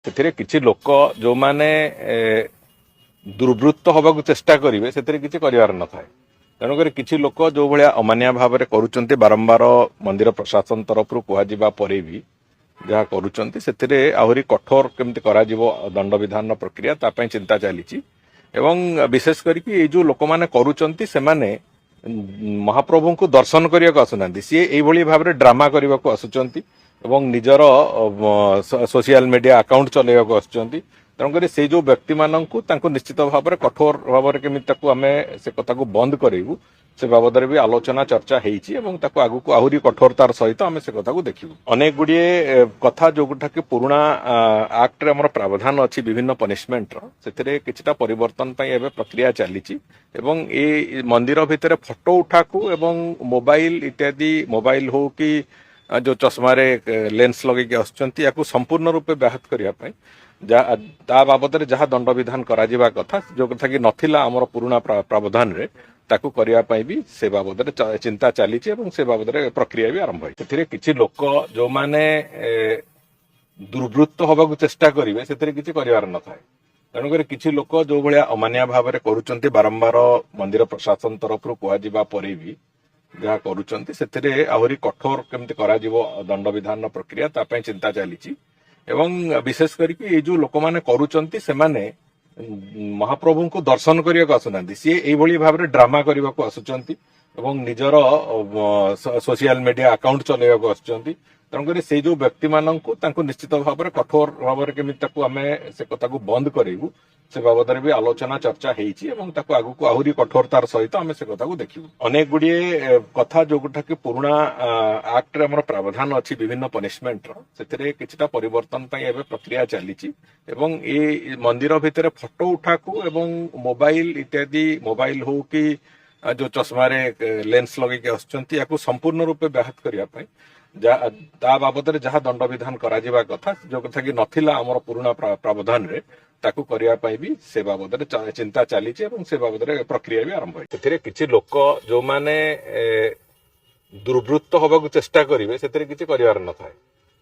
ସେଥିରେ କିଛି ଲୋକ ଯୋଉମାନେ ଦୁର୍ବୃତ୍ତ ହବାକୁ ଚେଷ୍ଟା କରିବେ ସେଥିରେ କିଛି କରିବାର ନଥାଏ। ତେଣୁକରି କିଛି ଲୋକ ଯୋଉ ଭଳିଆ ଅମାନିଆ ଭାବରେ କରୁଛନ୍ତି ବାରମ୍ବାର ମନ୍ଦିର ପ୍ରଶାସନ ତରଫରୁ କୁହାଯିବା ପରେ ବି ଯାହା କରୁଛନ୍ତି ସେଥିରେ ଆହୁରି କଠୋର କେମିତି କରାଯିବ ଦଣ୍ଡବିଧାନର ପ୍ରକ୍ରିୟା ତା ପାଇଁ ଚିନ୍ତା ଚାଲିଛି। ଏବଂ ବିଶେଷ କରିକି ଏଇ ଯୋଉ ଲୋକମାନେ କରୁଛନ୍ତି ସେମାନେ ମହାପ୍ରଭୁଙ୍କୁ ଦର୍ଶନ କରିବାକୁ ଆସୁନାହାନ୍ତି, ସିଏ ଏଇଭଳି ଭାବରେ ଡ୍ରାମା କରିବାକୁ ଆସୁଛନ୍ତି ଏବଂ ନିଜର ସୋସିଆଲ ମିଡିଆ ଆକାଉଣ୍ଟ ଚଲେଇବାକୁ ଆସୁଛନ୍ତି। ତେଣୁକରି ସେଇ ଯୋଉ ବ୍ୟକ୍ତିମାନଙ୍କୁ ତାଙ୍କୁ ନିଶ୍ଚିତ ଭାବରେ କଠୋର ଭାବରେ କେମିତି ତାକୁ ଆମେ ସେ କଥାକୁ ବନ୍ଦ କରେଇବୁ ସେ ବାବଦରେ ବି ଆଲୋଚନା ଚର୍ଚ୍ଚା ହେଇଛି ଏବଂ ତାକୁ ଆଗକୁ ଆହୁରି କଠୋରତାର ସହିତ ଆମେ ସେ କଥାକୁ ଦେଖିବୁ। ଅନେକ ଗୁଡିଏ କଥା ଯୋଉଟା କି ପୁରୁଣା ଆକ୍ଟରେ ଆମର ପ୍ରାବଧାନ ଅଛି ବିଭିନ୍ନ ପନିଶମେଣ୍ଟର, ସେଥିରେ କିଛିଟା ପରିବର୍ତ୍ତନ ପାଇଁ ଏବେ ପ୍ରକ୍ରିୟା ଚାଲିଛି ଏବଂ ଏଇ ମନ୍ଦିର ଭିତରେ ଫଟୋ ଉଠାକୁ ଏବଂ ମୋବାଇଲ ଇତ୍ୟାଦି ମୋବାଇଲ ହଉ କି ଯୋଉ ଚଷମାରେ ଲେନ୍ସ ଲଗେଇକି ଆସୁଛନ୍ତି ୟାକୁ ସମ୍ପୂର୍ଣ୍ଣ ରୂପେ ବ୍ୟାହତ କରିବା ପାଇଁ ତା ବାବଦରେ ଯାହା ଦଣ୍ଡବିଧାନ କରାଯିବା କଥା ଯୋଉ କଥା କି ନଥିଲା ଆମର ପୁରୁଣା ପ୍ରାବଧାନରେ ତାକୁ କରିବା ପାଇଁ ବି ସେ ବାବଦରେ ଚିନ୍ତା ଚାଲିଛି ଏବଂ ସେ ବାବଦରେ ପ୍ରକ୍ରିୟା ବି ଆରମ୍ଭ ହୋଇଛି। ସେଥିରେ କିଛି ଲୋକ ଯୋଉମାନେ ଦୁର୍ବୃତ୍ତ ହବାକୁ ଚେଷ୍ଟା କରିବେ ସେଥିରେ କିଛି କରିବାର ନଥାଏ। ତେଣୁକରି କିଛି ଲୋକ ଯୋଉ ଭଳିଆ ଅମାନିଆ ଭାବରେ କରୁଛନ୍ତି ବାରମ୍ବାର ମନ୍ଦିର ପ୍ରଶାସନ ତରଫରୁ କୁହାଯିବା ପରେ ବି ଯାହା କରୁଛନ୍ତି ସେଥିରେ ଆହୁରି କଠୋର କେମିତି କରାଯିବ ଦଣ୍ଡବିଧାନର ପ୍ରକ୍ରିୟା ତା ପାଇଁ ଚିନ୍ତା ଚାଲିଛି। ଏବଂ ବିଶେଷ କରିକି ଏଇ ଯୋଉ ଲୋକମାନେ କରୁଛନ୍ତି ସେମାନେ ମହାପ୍ରଭୁଙ୍କୁ ଦର୍ଶନ କରିବାକୁ ଆସୁନାହାନ୍ତି, ସିଏ ଏଇଭଳି ଭାବରେ ଡ୍ରାମା କରିବାକୁ ଆସୁଛନ୍ତି ଏବଂ ନିଜର ସୋସିଆଲ ମିଡିଆ ଆକାଉଣ୍ଟ ଚଲେଇବାକୁ ଆସୁଛନ୍ତି। ତେଣୁକରି ସେଇ ଯୋଉ ବ୍ୟକ୍ତିମାନଙ୍କୁ ତାଙ୍କୁ ନିଶ୍ଚିତ ଭାବରେ କଠୋର ଭାବରେ କେମିତି ତାକୁ ଆମେ ସେ କଥାକୁ ବନ୍ଦ କରେଇବୁ ସେ ବାବଦରେ ବି ଆଲୋଚନା ଚର୍ଚ୍ଚା ହେଇଛି ଏବଂ ତାକୁ ଆଗକୁ ଆହୁରି କଠୋରତାର ସହିତ ଆମେ ସେ କଥାକୁ ଦେଖିବୁ। ଅନେକ ଗୁଡିଏ କଥା ଯୋଉଟା କି ପୁରୁଣା ଆକ୍ଟରେ ଆମର ପ୍ରାବଧାନ ଅଛି ବିଭିନ୍ନ ପନିଶମେଣ୍ଟର, ସେଥିରେ କିଛିଟା ପରିବର୍ତ୍ତନ ପାଇଁ ଏବେ ପ୍ରକ୍ରିୟା ଚାଲିଛି ଏବଂ ଏଇ ମନ୍ଦିର ଭିତରେ ଫଟୋ ଉଠାକୁ ଏବଂ ମୋବାଇଲ ଇତ୍ୟାଦି ମୋବାଇଲ ହଉ କି ଯୋଉ ଚଷମାରେ ଲେନ୍ସ ଲଗେଇକି ଆସୁଛନ୍ତି ୟାକୁ ସମ୍ପୂର୍ଣ୍ଣ ରୂପେ ବ୍ୟାହତ କରିବା ପାଇଁ ତା ବାବଦରେ ଯାହା ଦଣ୍ଡବିଧାନ କରାଯିବା କଥା ଯୋଉ କଥା କି ନଥିଲା ଆମର ପୁରୁଣା ପ୍ରାବଧାନରେ ତାକୁ କରିବା ପାଇଁ ବି ସେ ବାବଦରେ ଚିନ୍ତା ଚାଲିଛି ଏବଂ ସେ ବାବଦରେ ପ୍ରକ୍ରିୟା ବି ଆରମ୍ଭ ହୋଇଛି। ସେଥିରେ କିଛି ଲୋକ ଯୋଉମାନେ ଦୁର୍ବୃତ୍ତ ହବାକୁ ଚେଷ୍ଟା କରିବେ ସେଥିରେ କିଛି କରିବାର ନଥାଏ।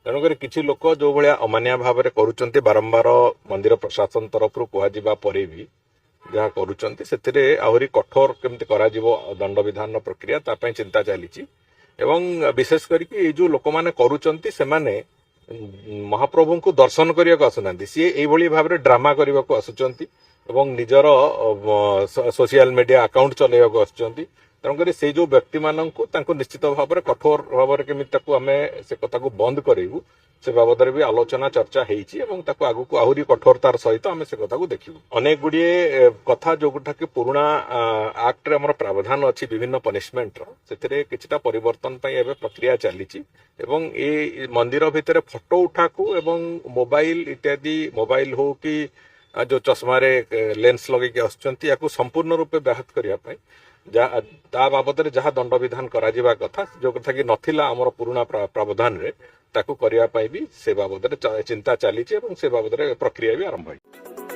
ତେଣୁକରି କିଛି ଲୋକ ଯୋଉ ଭଳିଆ ଅମାନିଆ ଭାବରେ କରୁଛନ୍ତି ବାରମ୍ବାର ମନ୍ଦିର ପ୍ରଶାସନ ତରଫରୁ କୁହାଯିବା ପରେ ବି ଯାହା କରୁଛନ୍ତି ସେଥିରେ ଆହୁରି କଠୋର କେମିତି କରାଯିବ ଦଣ୍ଡବିଧାନର ପ୍ରକ୍ରିୟା ତା ପାଇଁ ଚିନ୍ତା ଚାଲିଛି। ଏବଂ ବିଶେଷ କରିକି ଏଇ ଯୋଉ ଲୋକମାନେ କରୁଛନ୍ତି ସେମାନେ ମହାପ୍ରଭୁଙ୍କୁ ଦର୍ଶନ କରିବାକୁ ଆସୁନାହାନ୍ତି, ସିଏ ଏଇଭଳି ଭାବରେ ଡ୍ରାମା କରିବାକୁ ଆସୁଛନ୍ତି ଏବଂ ନିଜର ସୋସିଆଲ ମିଡିଆ ଆକାଉଣ୍ଟ ଚଲେଇବାକୁ ଆସୁଛନ୍ତି। ତେଣୁକରି ସେଇ ଯୋଉ ବ୍ୟକ୍ତିମାନଙ୍କୁ ତାଙ୍କୁ ନିଶ୍ଚିତ ଭାବରେ କଠୋର ଭାବରେ କେମିତି ତାକୁ ଆମେ ସେ କଥାକୁ ବନ୍ଦ କରେଇବୁ ସେ ବାବଦରେ ବି ଆଲୋଚନା ଚର୍ଚ୍ଚା ହେଇଛି ଏବଂ ତାକୁ ଆଗକୁ ଆହୁରି କଠୋରତାର ସହିତ ଆମେ ସେ କଥାକୁ ଦେଖିବୁ। ଅନେକ ଗୁଡିଏ କଥା ଯୋଉଟା କି ପୁରୁଣା ଆକ୍ଟରେ ଆମର ପ୍ରାବଧାନ ଅଛି ବିଭିନ୍ନ ପନିଶମେଣ୍ଟର, ସେଥିରେ କିଛିଟା ପରିବର୍ତ୍ତନ ପାଇଁ ଏବେ ପ୍ରକ୍ରିୟା ଚାଲିଛି ଏବଂ ଏଇ ମନ୍ଦିର ଭିତରେ ଫଟୋ ଉଠାକୁ ଏବଂ ମୋବାଇଲ ଇତ୍ୟାଦି ମୋବାଇଲ ହଉ କି ଯୋଉ ଚଷମାରେ ଲେନ୍ସ ଲଗେଇକି ଆସୁଛନ୍ତି ୟାକୁ ସମ୍ପୂର୍ଣ୍ଣ ରୂପେ ବ୍ୟାହତ କରିବା ପାଇଁ ତା ବାବଦରେ ଯାହା ଦଣ୍ଡବିଧାନ କରାଯିବା କଥା ଯୋଉ କଥା କି ନଥିଲା ଆମର ପୁରୁଣା ପ୍ରାବଧାନରେ ତାକୁ କରିବା ପାଇଁ ବି ସେ ବାବଦରେ ଚିନ୍ତା ଚାଲିଛି ଏବଂ ସେ ବାବଦରେ ପ୍ରକ୍ରିୟା ବି ଆରମ୍ଭ ହୋଇଛି।